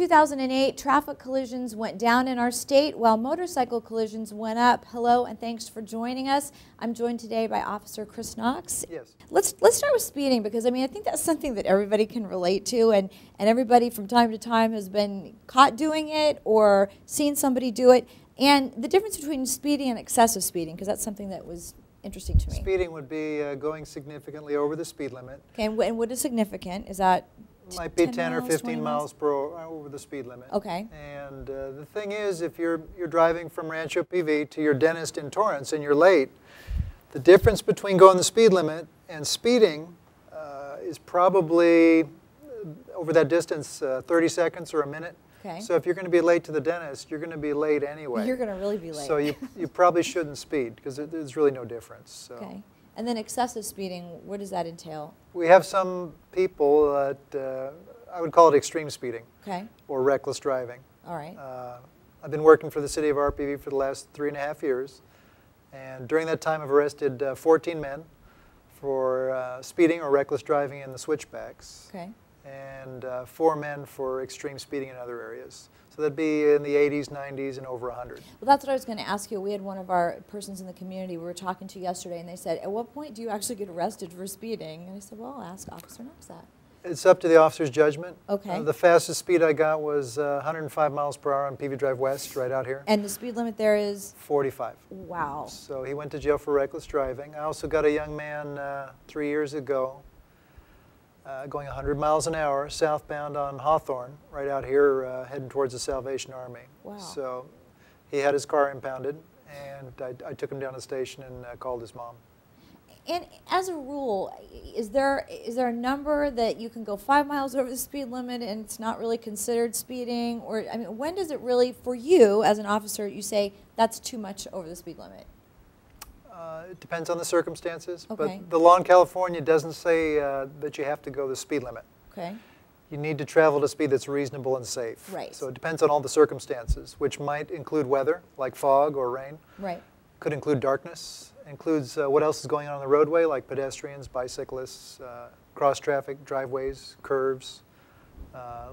2008, traffic collisions went down in our state while motorcycle collisions went up. Hello and thanks for joining us. I'm joined today by Officer Chris Knox. Yes. Let's start with speeding, because I mean I think that's something that everybody can relate to, and everybody from time to time has been caught doing it or seen somebody do it. And the difference between speeding and excessive speeding, because that's something that was interesting to me. Speeding would be going significantly over the speed limit. Okay, and what is significant? Is that might be 10 miles, or 15 20 miles per hour over the speed limit. Okay. And the thing is, if you're driving from Rancho PV to your dentist in Torrance and you're late, the difference between going the speed limit and speeding is probably over that distance 30 seconds or a minute. Okay. So if you're going to be late to the dentist, you're going to be late anyway. You're going to really be late. So you probably shouldn't speed because there's really no difference. So. Okay. And then excessive speeding, what does that entail? We have some people that I would call it extreme speeding. Okay. Or reckless driving. All right. I've been working for the city of RPV for the last 3.5 years. And during that time, I've arrested 14 men for speeding or reckless driving in the switchbacks. Okay. And 4 men for extreme speeding in other areas. So that'd be in the 80s, 90s, and over 100. Well, that's what I was going to ask you. We had one of our persons in the community we were talking to yesterday, and they said, at what point do you actually get arrested for speeding? And I said, well, I'll ask Officer Knox that. It's up to the officer's judgment. Okay. The fastest speed I got was 105 miles per hour on PV Drive West, right out here. And the speed limit there is? 45. Wow. So he went to jail for reckless driving. I also got a young man 3 years ago going 100 miles an hour southbound on Hawthorne, right out here, heading towards the Salvation Army. Wow. So he had his car impounded, and I took him down to the station and called his mom. And as a rule, is there a number that you can go 5 miles over the speed limit and it's not really considered speeding? Or, I mean, when does it really, for you as an officer, you say that's too much over the speed limit? It depends on the circumstances, Okay. but the law in California doesn't say that you have to go the speed limit. Okay. You need to travel at a speed that's reasonable and safe. Right. So it depends on all the circumstances, which might include weather, like fog or rain. Right. Could include darkness. Includes what else is going on the roadway, like pedestrians, bicyclists, cross-traffic, driveways, curves,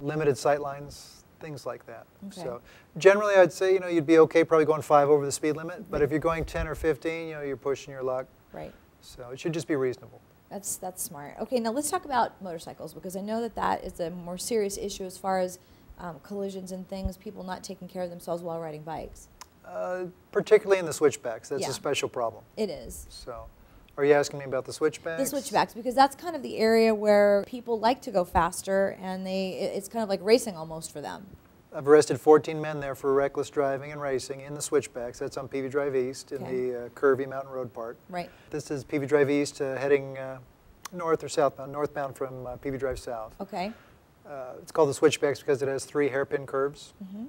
limited sight lines, things like that. Okay. So generally, I'd say you'd be okay probably going 5 over the speed limit. But if you're going 10 or 15, you're pushing your luck. Right. So it should just be reasonable. That's smart. Okay, now let's talk about motorcycles, because I know that is a more serious issue as far as collisions and things, people not taking care of themselves while riding bikes. Particularly in the switchbacks, that's Yeah. a special problem. It is. So, are you asking me about the switchbacks? The switchbacks, because that's kind of the area where people like to go faster, and it's kind of like racing almost for them. I've arrested 14 men there for reckless driving and racing in the switchbacks. That's on PV Drive East in the curvy Mountain Road part. Right. This is PV Drive East heading north or southbound, northbound from PV Drive South. Okay. It's called the switchbacks because it has 3 hairpin curves. Mm-hmm.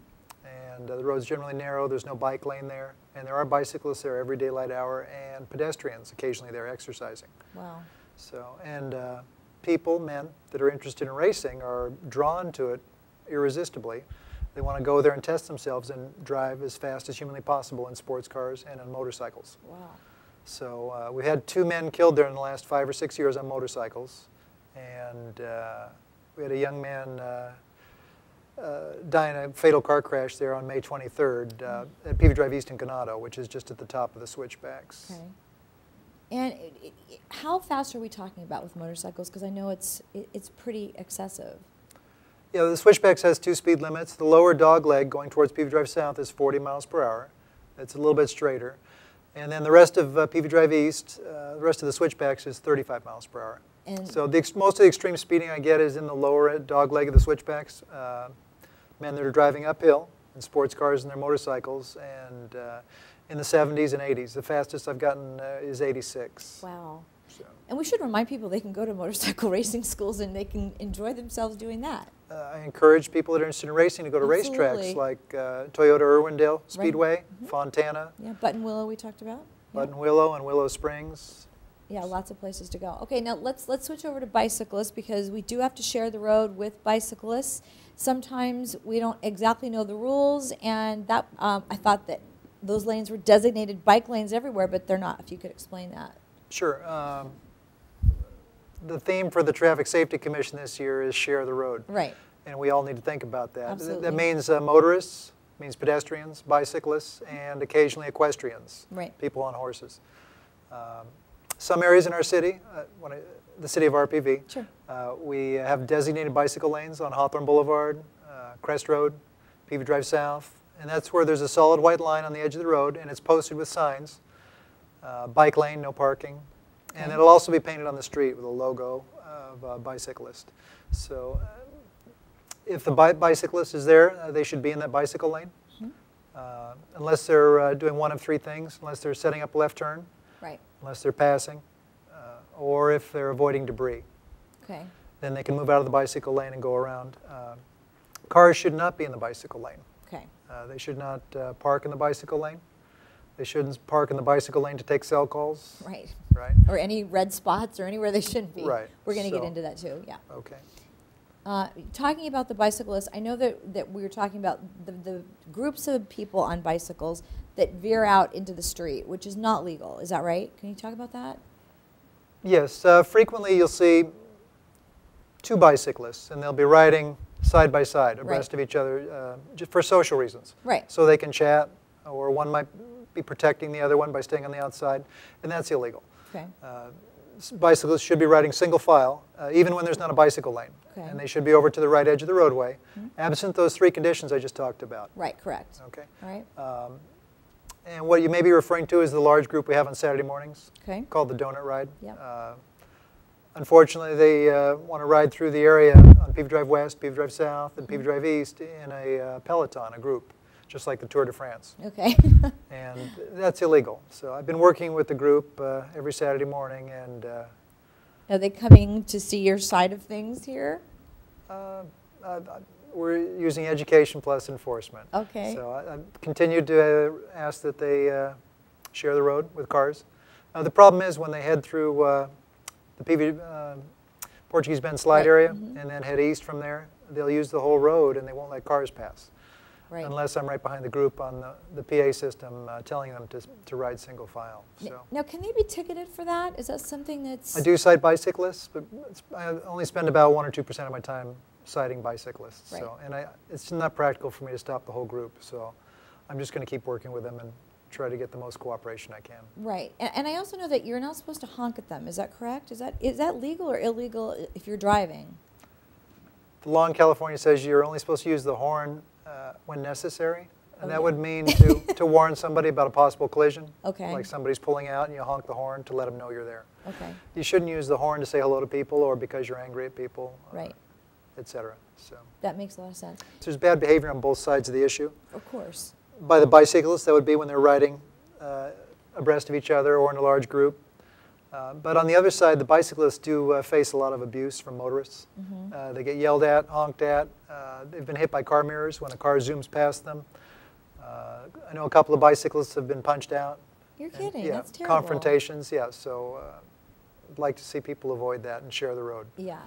And the road's generally narrow, there's no bike lane there, and there are bicyclists there every daylight hour, and pedestrians occasionally there exercising. Wow. So, and people, men, that are interested in racing are drawn to it irresistibly. They want to go there and test themselves and drive as fast as humanly possible in sports cars and on motorcycles. Wow. So we've had 2 men killed there in the last 5 or 6 years on motorcycles, and we had a young man die in a fatal car crash there on May 23rd at PV Drive East in Ganado, which is just at the top of the switchbacks. Okay. And how fast are we talking about with motorcycles? Because I know it's pretty excessive. Yeah, the switchbacks has 2 speed limits. The lower dog leg going towards PV Drive South is 40 miles per hour. It's a little bit straighter. And then the rest of PV Drive East, the rest of the switchbacks is 35 miles per hour. And so most of the extreme speeding I get is in the lower dog leg of the switchbacks. Men that are driving uphill in sports cars and their motorcycles, and in the 70s and 80s. The fastest I've gotten is 86. wow. So, And we should remind people they can go to motorcycle racing schools and they can enjoy themselves doing that. I encourage people that are interested in racing to go to Absolutely. racetracks like Toyota Irwindale Speedway, Mm-hmm. Fontana, Yeah, Buttonwillow we talked about. Yeah. Buttonwillow and Willow Springs. Yeah, lots of places to go. Okay, now let's switch over to bicyclists, because we do have to share the road with bicyclists. Sometimes we don't exactly know the rules, and that I thought that those lanes were designated bike lanes everywhere, but they're not. If you could explain that. Sure. The theme for the Traffic Safety Commission this year is Share the Road. Right. and we all need to think about that. Absolutely. That means motorists, means pedestrians, bicyclists, and occasionally equestrians, Right. people on horses. Some areas in our city, the city of RPV, Sure. we have designated bicycle lanes on Hawthorne Boulevard, Crest Road, Peavy Drive South, and that's where there's a solid white line on the edge of the road, and it's posted with signs, bike lane, no parking, and Okay. it'll also be painted on the street with a logo of a bicyclist. So if the bicyclist is there, they should be in that bicycle lane, unless they're doing one of three things, unless they're setting up a left turn, Right. unless they're passing, or if they're avoiding debris. Okay. Then they can move out of the bicycle lane and go around. Cars should not be in the bicycle lane. Okay. They should not park in the bicycle lane. They shouldn't park in the bicycle lane to take cell calls. Right. Right. Or any red spots or anywhere they shouldn't be. Right. We're going to get So- into that too. Yeah. Okay. Talking about the bicyclists, I know that we were talking about the groups of people on bicycles that veer out into the street, which is not legal. Is that right? Can you talk about that? Yes. Frequently you'll see two bicyclists, and they'll be riding side by side, abreast of each other, just for social reasons. Right. So they can chat, or one might be protecting the other one by staying on the outside, and that's illegal. Okay. Bicyclists should be riding single file, even when there's not a bicycle lane. Okay. And they should be over to the right edge of the roadway, absent those three conditions I just talked about. Right. Correct. Okay. All right. And what you may be referring to is the large group we have on Saturday mornings, Okay. called the Donut Ride. Yep. Unfortunately, they want to ride through the area on Peavy Drive West, Peavy Drive South, and Peavy Drive East in a peloton, a group, just like the Tour de France. Okay. And that's illegal. So I've been working with the group every Saturday morning, and Are they coming to see your side of things here? we're using education plus enforcement. Okay. So I continue to ask that they share the road with cars. The problem is when they head through the PV, Portuguese Bend slide Right. area and then head east from there, they'll use the whole road and they won't let cars pass. Right. Unless I'm right behind the group on the PA system telling them to ride single file. So. Now, can they be ticketed for that? Is that something that's... I do cite bicyclists, but I only spend about 1 or 2% of my time citing bicyclists. Right. So, and it's not practical for me to stop the whole group. So I'm just going to keep working with them and try to get the most cooperation I can. Right. And I also know that you're not supposed to honk at them. Is that correct? Is that legal or illegal if you're driving? The law in California says you're only supposed to use the horn when necessary. And that Okay. would mean to warn somebody about a possible collision. Okay. Like somebody's pulling out and you honk the horn to let them know you're there. Okay. You shouldn't use the horn to say hello to people or because you're angry at people, Right. etc. So That makes a lot of sense. there's bad behavior on both sides of the issue. Of course. By the bicyclists, that would be when they're riding abreast of each other or in a large group. But on the other side, the bicyclists do face a lot of abuse from motorists. They get yelled at, honked at. They've been hit by car mirrors when a car zooms past them. I know a couple of bicyclists have been punched out. You're And, kidding. yeah, That's terrible. confrontations, yeah. So I'd like to see people avoid that and share the road. Yeah.